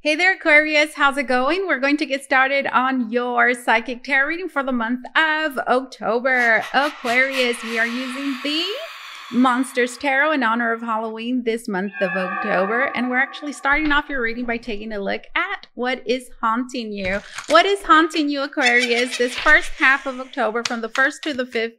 Hey there, Aquarius. How's it going? We're going to get started on your psychic tarot reading for the month of October. Aquarius, we are using the Monsters Tarot in honor of Halloween this month of October. And we're actually starting off your reading by taking a look at what is haunting you. What is haunting you, Aquarius, this first half of October from the 1st to the 15th?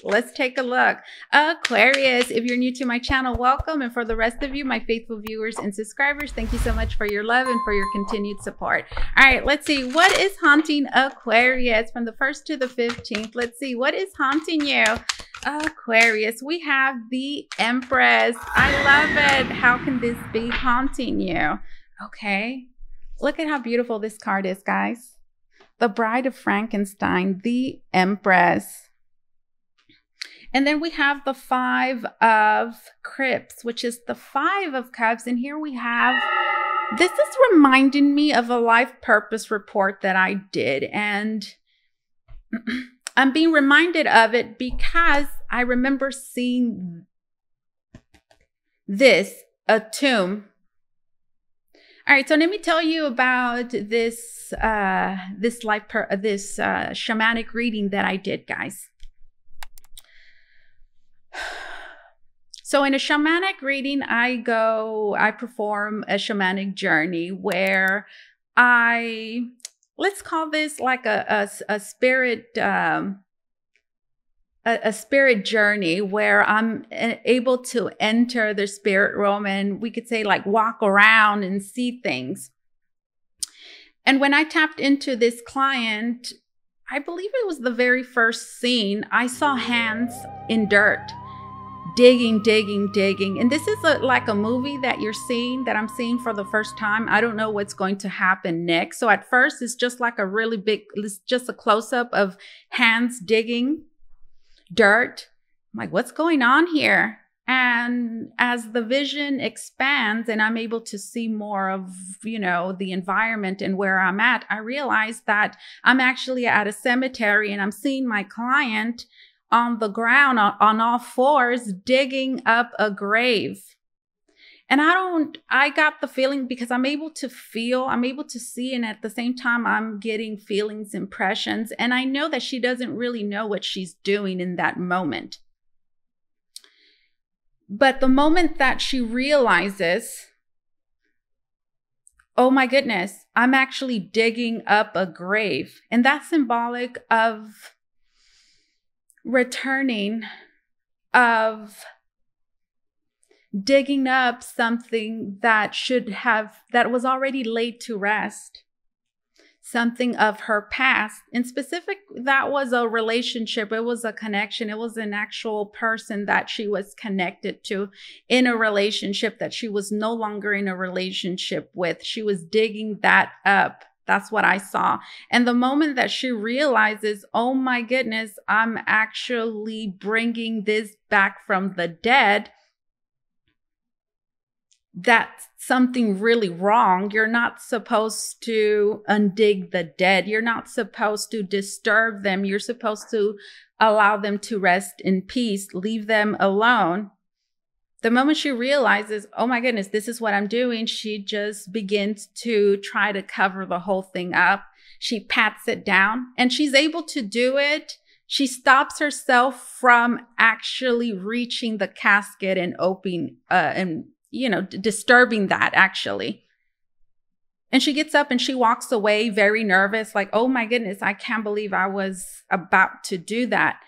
Let's take a look. Aquarius, if you're new to my channel, welcome. And for the rest of you, my faithful viewers and subscribers, thank you so much for your love and for your continued support. All right, let's see. What is haunting Aquarius from the 1st to the 15th? Let's see. What is haunting you? Aquarius, we have the Empress. I love it. How can this be haunting you? Okay. Look at how beautiful this card is, guys. The Bride of Frankenstein, the Empress. And then we have the Five of Cups, which is the Five of Cups. And here we have, this is reminding me of a life purpose report that I did. And I'm being reminded of it because I remember seeing this, a tomb. All right, so let me tell you about this, shamanic reading that I did, guys. So in a shamanic reading, I perform a shamanic journey where let's call this like a spirit journey where I'm able to enter the spirit realm and we could say like walk around and see things. And when I tapped into this client, I believe it was the very first scene, I saw hands in dirt. Digging. And this is like a movie that I'm seeing for the first time. I don't know what's going to happen next. So at first it's just like it's just a close-up of hands digging dirt. I'm like, what's going on here? And as the vision expands and I'm able to see more of, the environment and where I'm at, I realize that I'm actually at a cemetery and I'm seeing my client on the ground on all fours digging up a grave. And I got the feeling because I'm able to see, and at the same time I'm getting feelings, impressions, and I know that she doesn't really know what she's doing in that moment. But the moment that she realizes, oh my goodness, I'm actually digging up a grave, and that's symbolic of returning, of digging up something that was already laid to rest, something of her past. In specific, that was a relationship. It was a connection. It was an actual person that she was connected to in a relationship that she was no longer in a relationship with. She was digging that up. That's what I saw. And the moment that she realizes, oh my goodness, I'm actually bringing this back from the dead, that's something really wrong. You're not supposed to undig the dead. You're not supposed to disturb them. You're supposed to allow them to rest in peace, leave them alone. The moment she realizes, oh my goodness, this is what I'm doing, she just begins to try to cover the whole thing up. She pats it down and she's able to do it. She stops herself from actually reaching the casket and opening, disturbing that actually. And she gets up and she walks away very nervous, like, oh my goodness, I can't believe I was about to do that.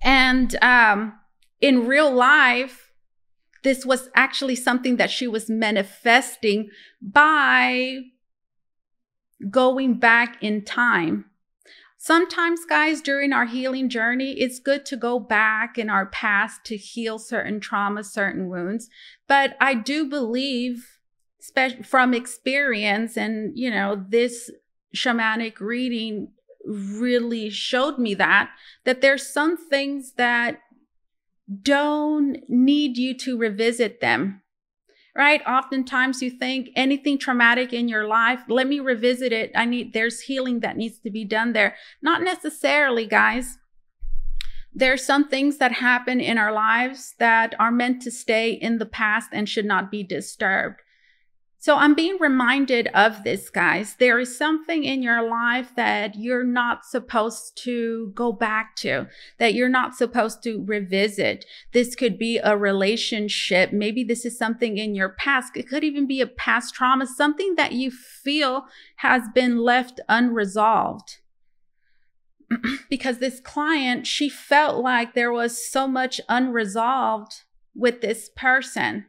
And, in real life, this was actually something that she was manifesting by going back in time. Sometimes, guys, during our healing journey, it's good to go back in our past to heal certain traumas, certain wounds. But I do believe, from experience, and, this shamanic reading really showed me that there's some things that don't need you to revisit them, right? Oftentimes you think anything traumatic in your life, let me revisit it. There's healing that needs to be done there. Not necessarily, guys. There's some things that happen in our lives that are meant to stay in the past and should not be disturbed. So I'm being reminded of this, guys. There is something in your life that you're not supposed to go back to, that you're not supposed to revisit. This could be a relationship. Maybe this is something in your past. It could even be a past trauma, something that you feel has been left unresolved. Because this client, she felt like there was so much unresolved with this person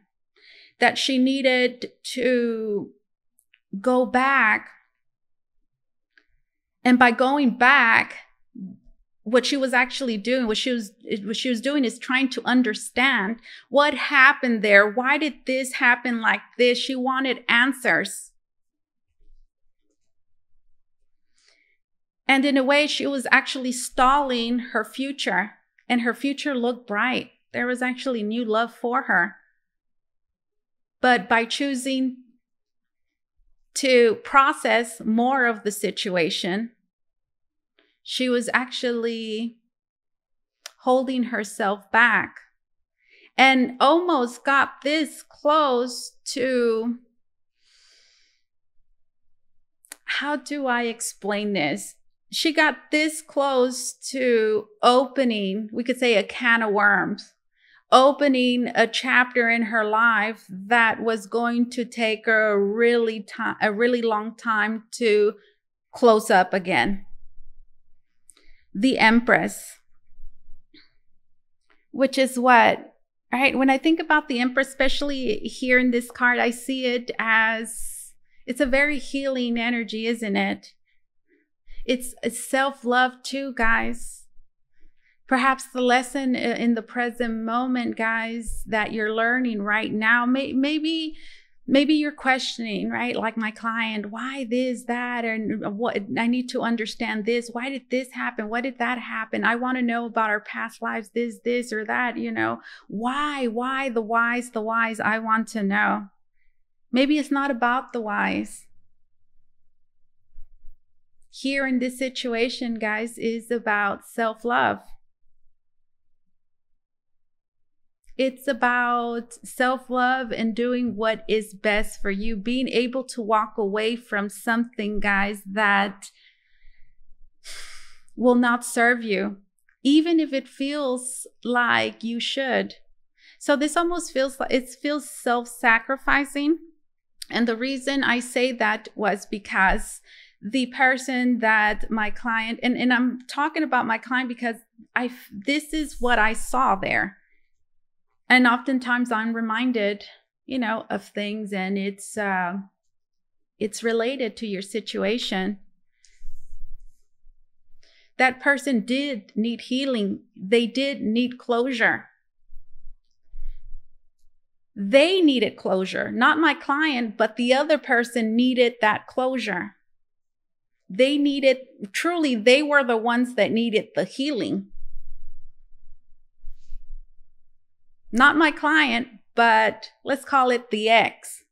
that she needed to go back. And by going back, what she was actually doing, what she was doing is trying to understand what happened there. Why did this happen like this? She wanted answers. And in a way, she was actually stalling her future, and her future looked bright. There was actually new love for her. But by choosing to process more of the situation, she was actually holding herself back and almost got this close to, how do I explain this? She got this close to opening, we could say, a can of worms. Opening a chapter in her life that was going to take her a really long time to close up again. The Empress, which is what, right? When I think about the Empress, especially here in this card, I see it as, it's a very healing energy, isn't it? It's self-love too, guys. Perhaps the lesson in the present moment, guys, that you're learning right now, maybe you're questioning, right? Like my client, why this, that, and what, I need to understand this. Why did this happen? Why did that happen? I want to know about our past lives, this or that, you know. Why the whys, I want to know. Maybe it's not about the whys. Here in this situation, guys, is about self-love. It's about self-love and doing what is best for you, being able to walk away from something, guys, that will not serve you, even if it feels like you should. So this almost feels like, it feels self-sacrificing. And the reason I say that was because the person that my client, and I'm talking about my client because this is what I saw there. And oftentimes I'm reminded, you know, of things, and it's related to your situation. That person did need healing. They did need closure. They needed closure, not my client, but the other person needed that closure. They needed, truly, they were the ones that needed the healing. Not my client, but let's call it the ex,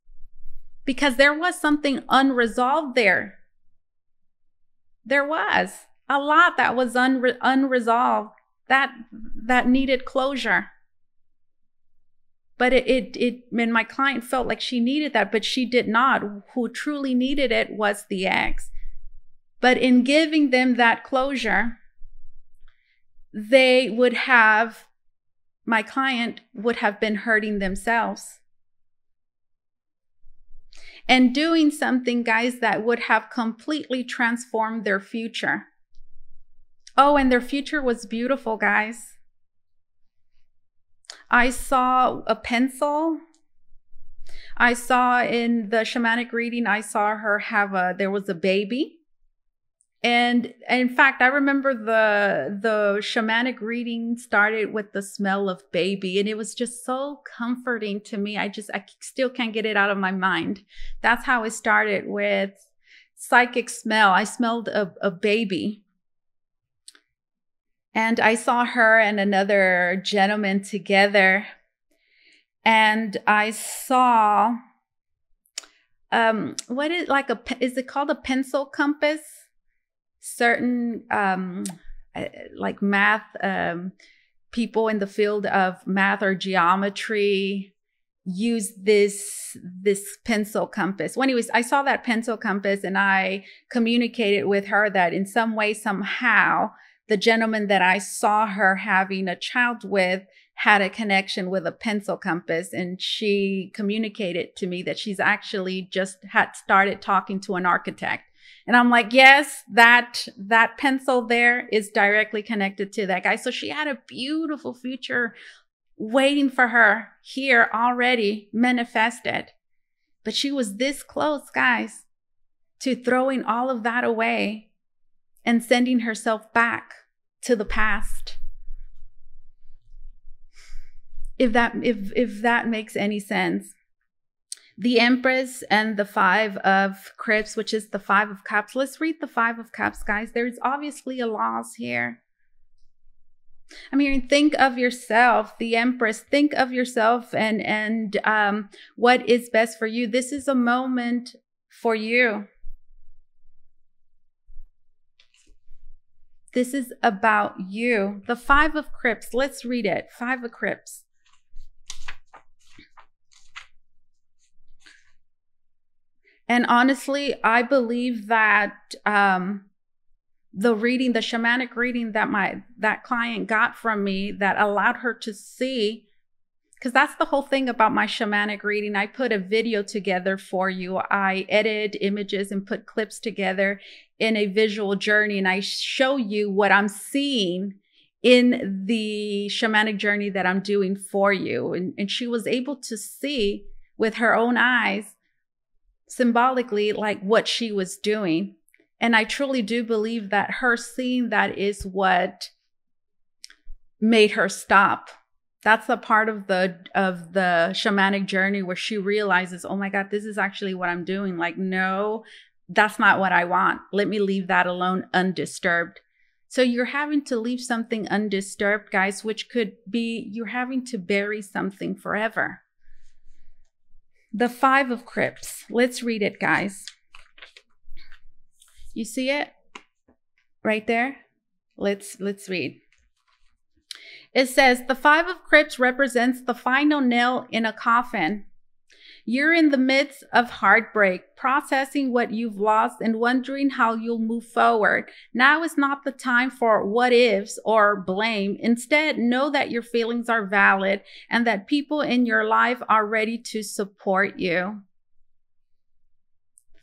because there was something unresolved there. There was a lot that was unresolved that needed closure. But and my client felt like she needed that, but she did not. Who truly needed it was the ex. But in giving them that closure, my client would have been hurting themselves and doing something, guys, that would have completely transformed their future. Oh, and their future was beautiful, guys. I saw a pencil. I saw in the shamanic reading, I saw her there was a baby. And in fact, I remember the shamanic reading started with the smell of baby, and it was just so comforting to me. I still can't get it out of my mind. That's how it started, with psychic smell. I smelled a baby. And I saw her and another gentleman together. And I saw, is it called a pencil compass? Certain like math people in the field of math or geometry, use this pencil compass. Well, anyways, I saw that pencil compass and I communicated with her that in some way, somehow, the gentleman that I saw her having a child with had a connection with a pencil compass. And she communicated to me that she's actually just had started talking to an architect. And I'm like, yes, that pencil there is directly connected to that guy. So she had a beautiful future waiting for her here already manifested. But she was this close, guys, to throwing all of that away and sending herself back to the past. If that makes any sense. The Empress and the Five of Cups, which is the Five of Cups. Let's read the Five of Cups, guys. There's obviously a loss here. I mean, think of yourself, the Empress. Think of yourself and what is best for you. This is a moment for you. This is about you. The Five of Cups. Let's read it. Five of Cups. And honestly, I believe that the reading, the shamanic reading that client got from me that allowed her to see, because that's the whole thing about my shamanic reading. I put a video together for you. I edit images and put clips together in a visual journey. And I show you what I'm seeing in the shamanic journey that I'm doing for you. And she was able to see with her own eyes, symbolically, like what she was doing. And I truly do believe that her seeing that is what made her stop. That's the part of the shamanic journey where she realizes, oh my God, this is actually what I'm doing. Like, no, that's not what I want. Let me leave that alone undisturbed. So you're having to leave something undisturbed, guys, which could be you're having to bury something forever. The Five of Cups. Let's read it, guys. You see it right there? Let's read. It says, the Five of Cups represents the final nail in a coffin. You're in the midst of heartbreak, processing what you've lost and wondering how you'll move forward. Now is not the time for what ifs or blame. Instead, know that your feelings are valid and that people in your life are ready to support you.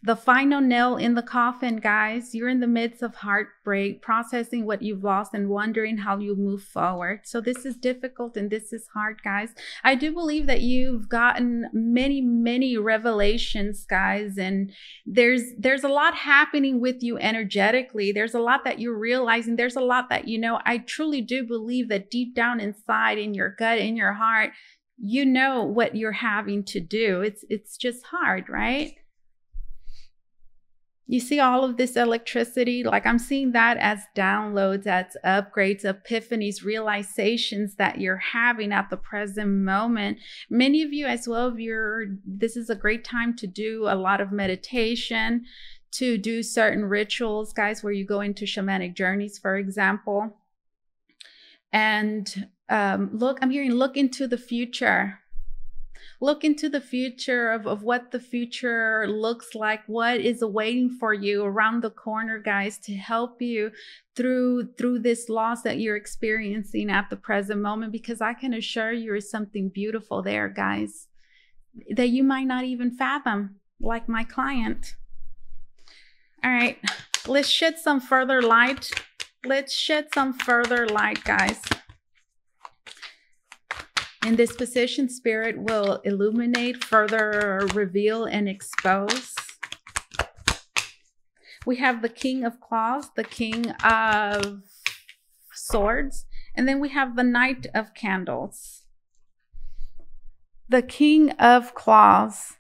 The final nail in the coffin, guys. You're in the midst of heartbreak, processing what you've lost and wondering how you move forward. So this is difficult and this is hard, guys. I do believe that you've gotten many revelations, guys, and there's a lot happening with you energetically. There's a lot that you're realizing. There's a lot that you know. I truly do believe that deep down inside, in your gut, in your heart, you know what you're having to do. It's just hard, right? You see all of this electricity, like I'm seeing that as downloads, as upgrades, epiphanies, realizations that you're having at the present moment. Many of you as well, this is a great time to do a lot of meditation, to do certain rituals, guys, where you go into shamanic journeys, for example. And I'm hearing look into the future. Look into the future of what the future looks like, what is awaiting for you around the corner, guys, to help you through this loss that you're experiencing at the present moment, because I can assure you is something beautiful there, guys, that you might not even fathom, like my client. All right, let's shed some further light. Let's shed some further light, guys. In this position, Spirit will illuminate, further reveal, and expose. We have the King of Claws, the King of Swords, and then we have the Knight of Candles. The King of Claws,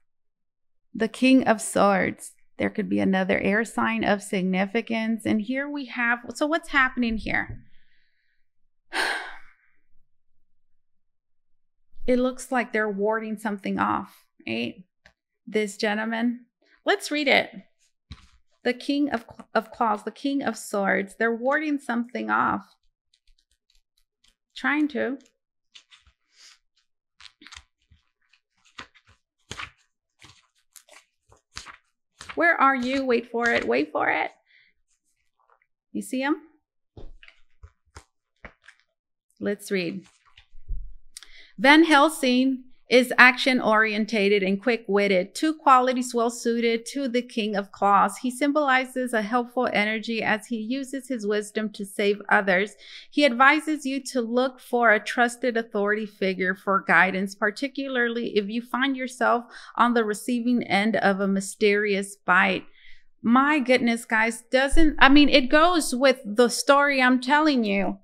the King of Swords. There could be another air sign of significance. And here we have, so what's happening here? It looks like they're warding something off, right? This gentleman. Let's read it. The King of Claws, the King of Swords. They're warding something off. Trying to. Where are you? Wait for it. Wait for it. You see him? Let's read. Van Helsing is action-orientated and quick-witted, two qualities well-suited to the King of Claws. He symbolizes a helpful energy as he uses his wisdom to save others. He advises you to look for a trusted authority figure for guidance, particularly if you find yourself on the receiving end of a mysterious bite. My goodness, guys, it goes with the story I'm telling you.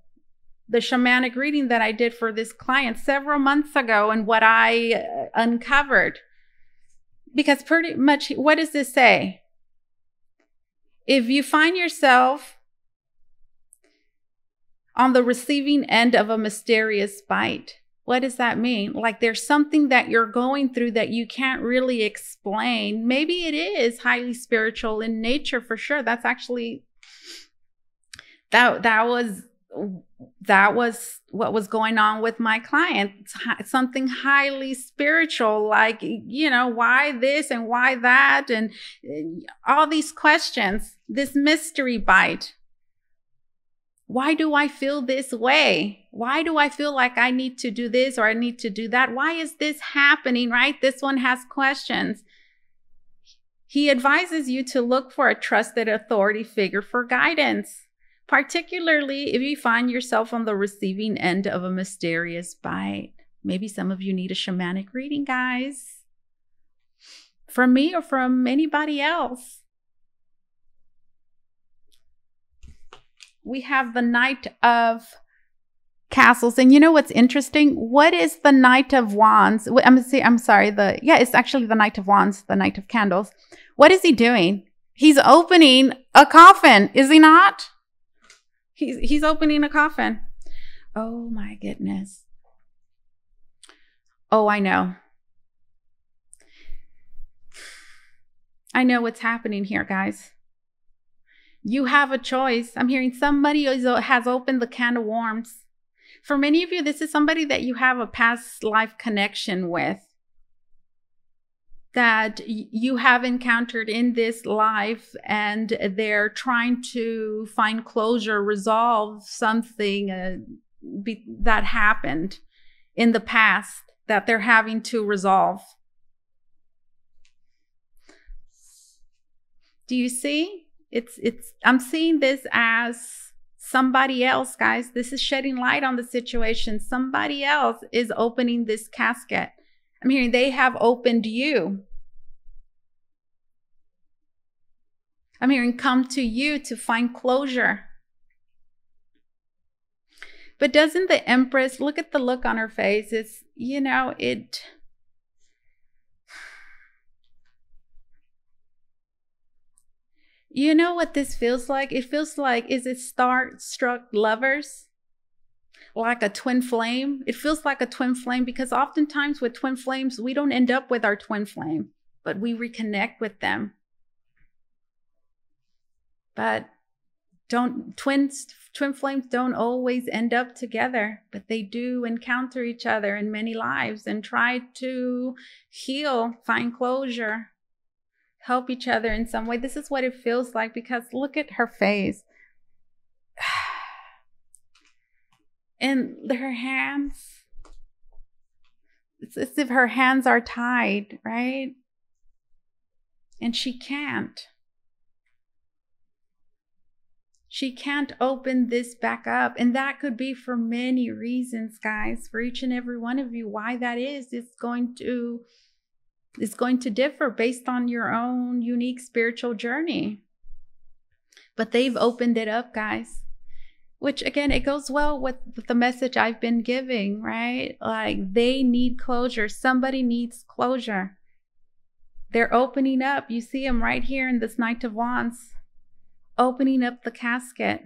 The shamanic reading that I did for this client several months ago and what I uncovered. Because pretty much, what does this say? If you find yourself on the receiving end of a mysterious bite, what does that mean? Like there's something that you're going through that you can't really explain. Maybe it is highly spiritual in nature for sure. That's actually, that was what was going on with my client. Something highly spiritual, like, you know, why this and why that, and all these questions, this mystery bite. Why do I feel this way? Why do I feel like I need to do this or I need to do that? Why is this happening, right? This one has questions. He advises you to look for a trusted authority figure for guidance, particularly if you find yourself on the receiving end of a mysterious bite. Maybe some of you need a shamanic reading, guys. From me or from anybody else. We have the Knight of Castles. And you know what's interesting? What is the Knight of Wands? It's actually the Knight of Wands, the Knight of Candles. What is he doing? He's opening a coffin, is he not? He's opening a coffin. Oh my goodness. Oh, I know. I know what's happening here, guys. You have a choice. I'm hearing somebody has opened the can of worms. For many of you, this is somebody that you have a past life connection with, that you have encountered in this life, and they're trying to find closure, resolve something that happened in the past that they're having to resolve. Do you see? I'm seeing this as somebody else, guys. This is shedding light on the situation. Somebody else is opening this casket. I'm hearing they have opened you. I'm hearing come to you to find closure. But doesn't the Empress, look at the look on her face. It's, you know, you know what this feels like? It feels like, is it star-struck lovers? Like a twin flame? It feels like a twin flame, because oftentimes with twin flames, we don't end up with our twin flame, but we reconnect with them. But twin flames don't always end up together, but they do encounter each other in many lives and try to heal, find closure, help each other in some way. This is what it feels like, because look at her face. And her hands, it's as if her hands are tied, right? And she can't open this back up. And that could be for many reasons, guys. For each and every one of you, why that is going to differ based on your own unique spiritual journey. But they've opened it up, guys. Which, again, it goes well with the message I've been giving, right? Like, they need closure. Somebody needs closure. They're opening up. You see them right here in this Knight of Wands, opening up the casket.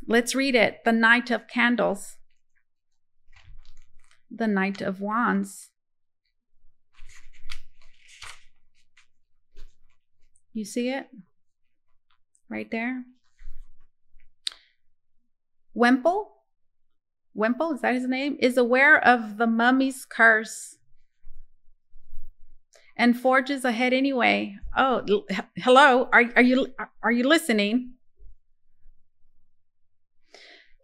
Let's read it. The Knight of Candles. The Knight of Wands. You see it? Right there. Wemple, is that his name? Is aware of the mummy's curse and forges ahead anyway. Oh, hello. Are you listening?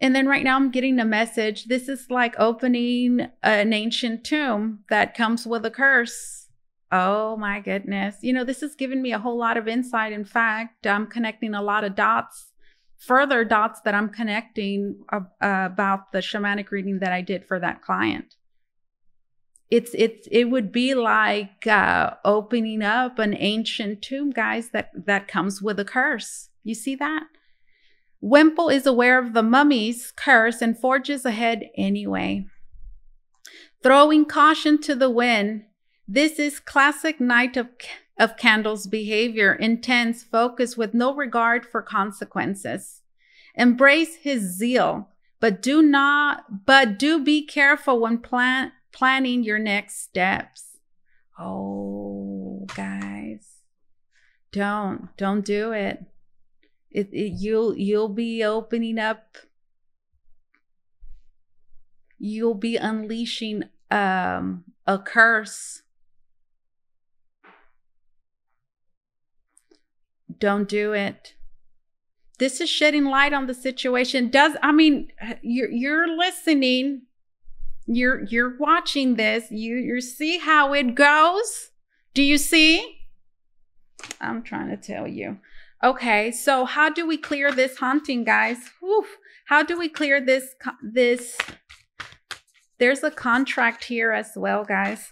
And then right now I'm getting a message. This is like opening an ancient tomb that comes with a curse. Oh my goodness. You know, this has given me a whole lot of insight. In fact, I'm connecting a lot of dots, further dots that I'm connecting about the shamanic reading that I did for that client. It would be like opening up an ancient tomb, guys, that comes with a curse. You see that? Wimple is aware of the mummy's curse and forges ahead anyway. Throwing caution to the wind. This is classic Knight of Candles behavior, intense, focused with no regard for consequences. Embrace his zeal, but do be careful when planning your next steps. Oh, guys, don't do it. You'll be opening up. You'll be unleashing a curse. Don't do it. This is shedding light on the situation. You're listening. You're watching this. You see how it goes? Do you see? I'm trying to tell you. Okay, so how do we clear this haunting, guys? Whew. How do we clear this? There's a contract here as well, guys.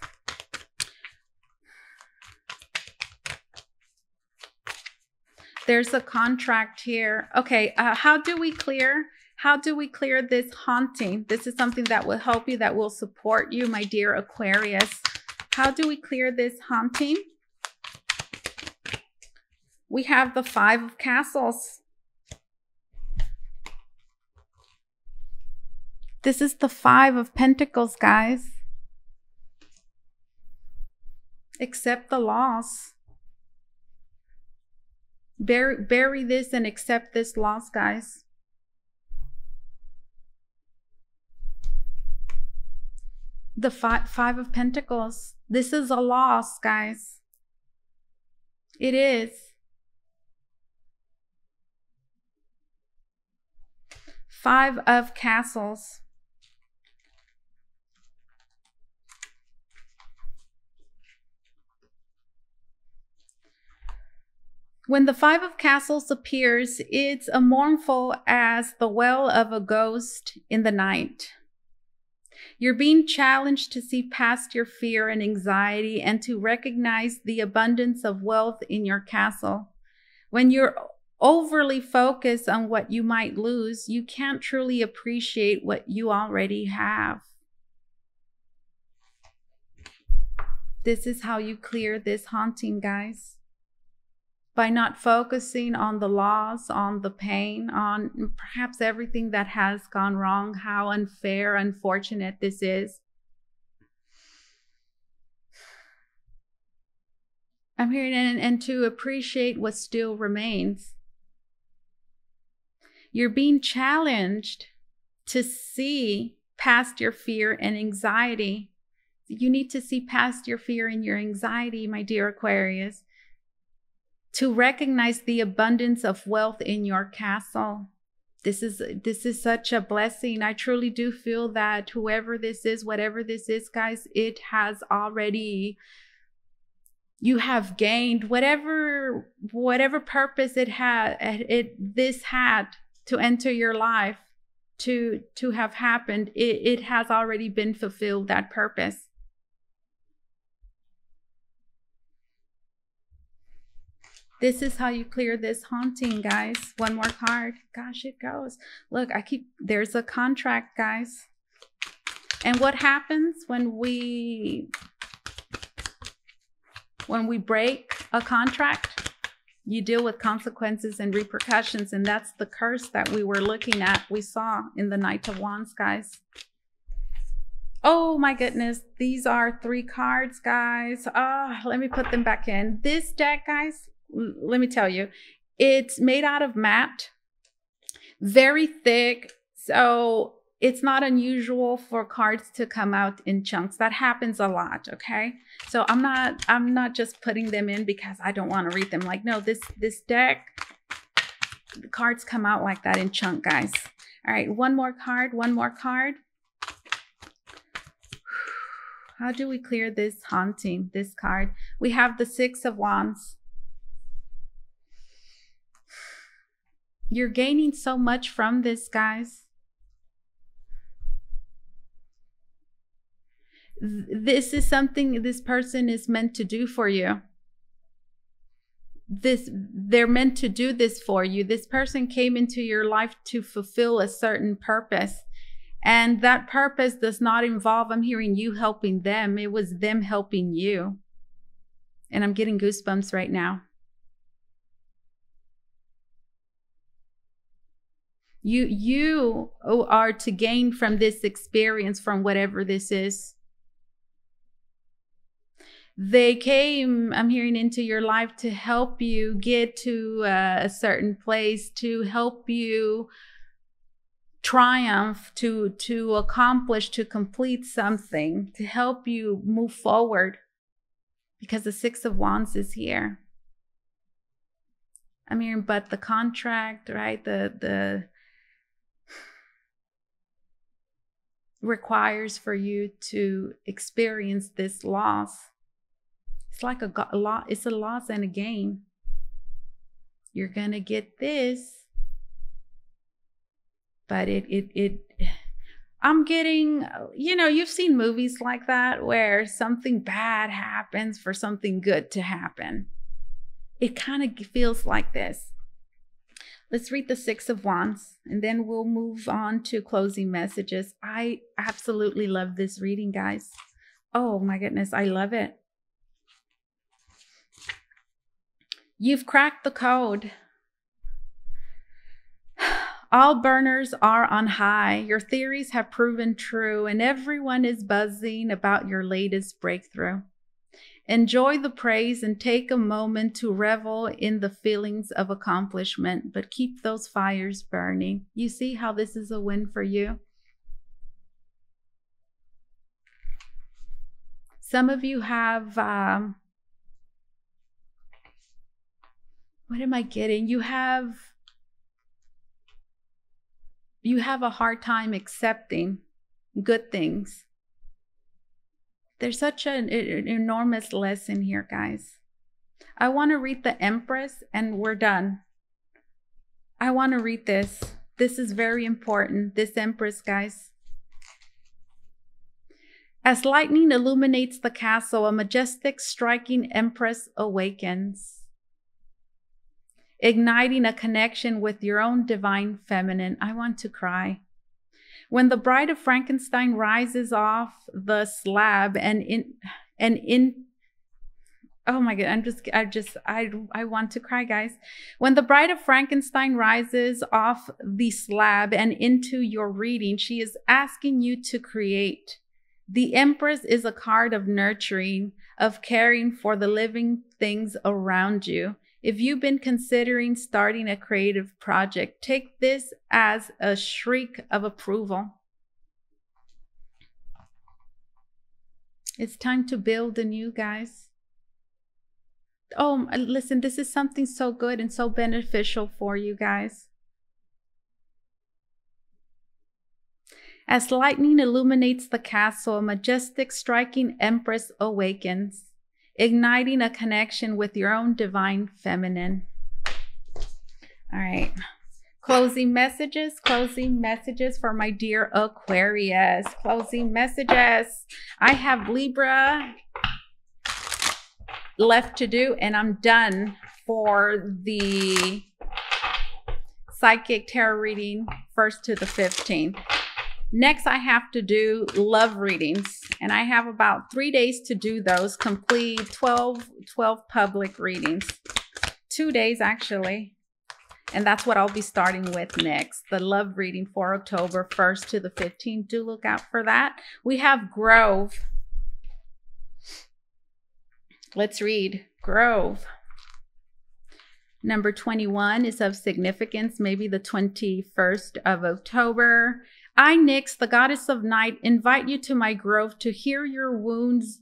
There's a contract here. Okay, how do we clear this haunting? This is something that will help you, that will support you, my dear Aquarius. How do we clear this haunting? We have the 5 of Castles. This is the 5 of Pentacles, guys. Accept the loss. Bury this and accept this loss, guys. The 5 of Pentacles. This is a loss, guys. It is. 5 of Castles. When the 5 of Castles appears, it's as mournful as the wail of a ghost in the night. You're being challenged to see past your fear and anxiety and to recognize the abundance of wealth in your castle. When you're overly focused on what you might lose, you can't truly appreciate what you already have. This is how you clear this haunting, guys. By not focusing on the loss, on the pain, on perhaps everything that has gone wrong, how unfair, unfortunate this is. I'm hearing, and to appreciate what still remains. You're being challenged to see past your fear and anxiety. You need to see past your fear and your anxiety, my dear Aquarius, to recognize the abundance of wealth in your castle. This is such a blessing. I truly do feel that whoever this is, whatever this is, guys, it has already, you have gained whatever purpose this had to enter your life, to have happened. It has already been fulfilled, that purpose. This is how you clear this haunting, guys. One more card. Gosh, it goes. Look, there's a contract, guys. And what happens when we break a contract? You deal with consequences and repercussions, and that's the curse that we were looking at. We saw in the Knight of Wands, guys. Oh my goodness, these are 3 cards, guys. Let me put them back in. This deck, guys, let me tell you, it's made out of matte, very thick. So it's not unusual for cards to come out in chunks. That happens a lot, okay? So I'm not just putting them in because I don't want to read them. Like, no, this deck, the cards come out like that in chunk, guys. All right, one more card, one more card. How do we clear this haunting, this card? We have the Six of Wands. You're gaining so much from this, guys. This is something this person is meant to do for you. They're meant to do this for you. This person came into your life to fulfill a certain purpose. And that purpose does not involve, I'm hearing you helping them. It was them helping you. And I'm getting goosebumps right now. You are to gain from this experience, from whatever this is. They came, I'm hearing, into your life to help you get to a certain place, to help you triumph, to accomplish, to complete something, to help you move forward, because the Six of Wands is here. I'm hearing, but the contract, right, the requires for you to experience this loss. It's like a lot. It's a loss and a gain. You're gonna get this, but I'm getting, you know, you've seen movies like that where something bad happens for something good to happen. It kind of feels like this. Let's read the Six of Wands, and then we'll move on to closing messages. I absolutely love this reading, guys. Oh my goodness, I love it. You've cracked the code. All burners are on high. Your theories have proven true, and everyone is buzzing about your latest breakthrough. Enjoy the praise and take a moment to revel in the feelings of accomplishment, but keep those fires burning. You see how this is a win for you? Some of you have, what am I getting? You have a hard time accepting good things. There's such an enormous lesson here, guys. I want to read the Empress and we're done. I want to read this. This is very important. This Empress, guys. As lightning illuminates the castle, a majestic, striking Empress awakens, igniting a connection with your own divine feminine. I want to cry. When the bride of Frankenstein rises off the slab oh my God, I want to cry, guys. When the bride of Frankenstein rises off the slab and into your reading, she is asking you to create. The Empress is a card of nurturing, of caring for the living things around you. If you've been considering starting a creative project, take this as a shriek of approval. It's time to build anew, guys. Oh, listen, this is something so good and so beneficial for you guys. As lightning illuminates the castle, a majestic, striking Empress awakens, igniting a connection with your own divine feminine. All right. Closing messages for my dear Aquarius. Closing messages. I have Libra left to do, and I'm done for the psychic tarot reading 1st to the 15th. Next, I have to do love readings, and I have about 3 days to do those, complete 12 public readings. 2 days, actually. And that's what I'll be starting with next, the love reading for October 1st to the 15th. Do look out for that. We have Grove. Let's read Grove. Number 21 is of significance, maybe the 21st of October. I, Nyx, the goddess of night, invite you to my grove to heal your wounds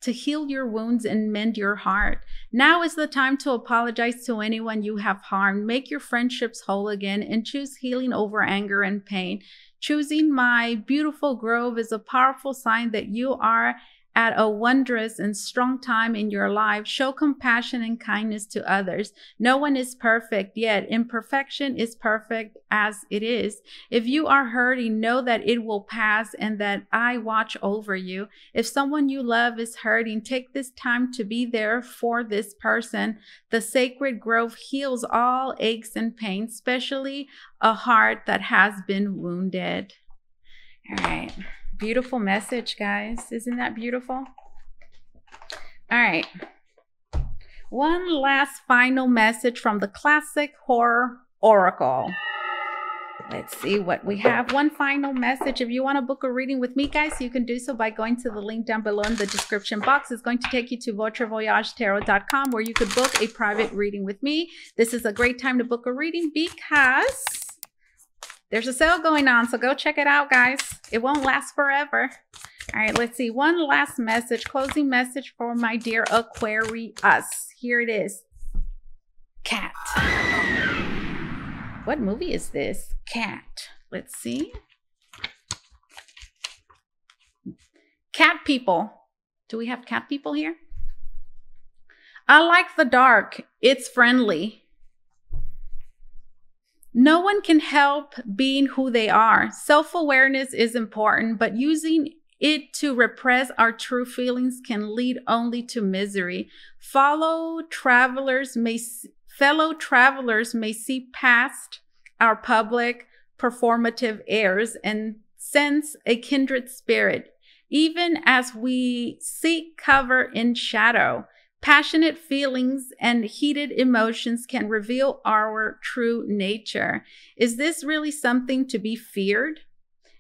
and mend your heart. Now is the time to apologize to anyone you have harmed. Make your friendships whole again and choose healing over anger and pain. Choosing my beautiful grove is a powerful sign that you are at a wondrous and strong time in your life. Show compassion and kindness to others. No one is perfect, yet imperfection is perfect as it is. If you are hurting, know that it will pass and that I watch over you. If someone you love is hurting, take this time to be there for this person. The sacred grove heals all aches and pains, especially a heart that has been wounded. All right. Beautiful message, guys. Isn't that beautiful? All right. One last final message from the Classic Horror Oracle. Let's see what we have. One final message. If you want to book a reading with me, guys, you can do so by going to the link down below in the description box. It's going to take you to VotreVoyageTarot.com where you could book a private reading with me. This is a great time to book a reading because there's a sale going on, so go check it out, guys. It won't last forever. All right, let's see. One last message, closing message for my dear Aquarius. Here it is. Cat. What movie is this? Cat. Let's see. Cat people. Do we have cat people here? I like the dark. It's friendly. No one can help being who they are. Self-awareness is important, but using it to repress our true feelings can lead only to misery. Fellow travelers may see past our public performative airs and sense a kindred spirit, even as we seek cover in shadow. Passionate feelings and heated emotions can reveal our true nature. Is this really something to be feared?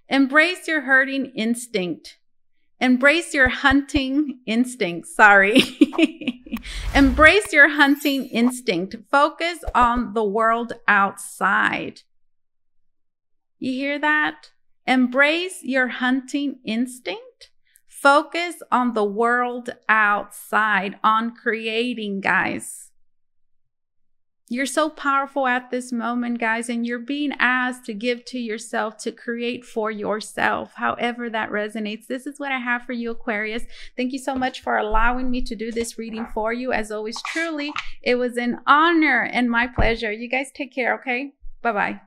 Embrace your herding instinct. Embrace your hunting instinct. Sorry. Embrace your hunting instinct. Focus on the world outside. You hear that? Embrace your hunting instinct. Focus on the world outside, on creating, guys. You're so powerful at this moment, guys, and you're being asked to give to yourself, to create for yourself, however that resonates. This is what I have for you, Aquarius. Thank you so much for allowing me to do this reading for you. As always, truly, it was an honor and my pleasure. You guys take care, okay? Bye-bye.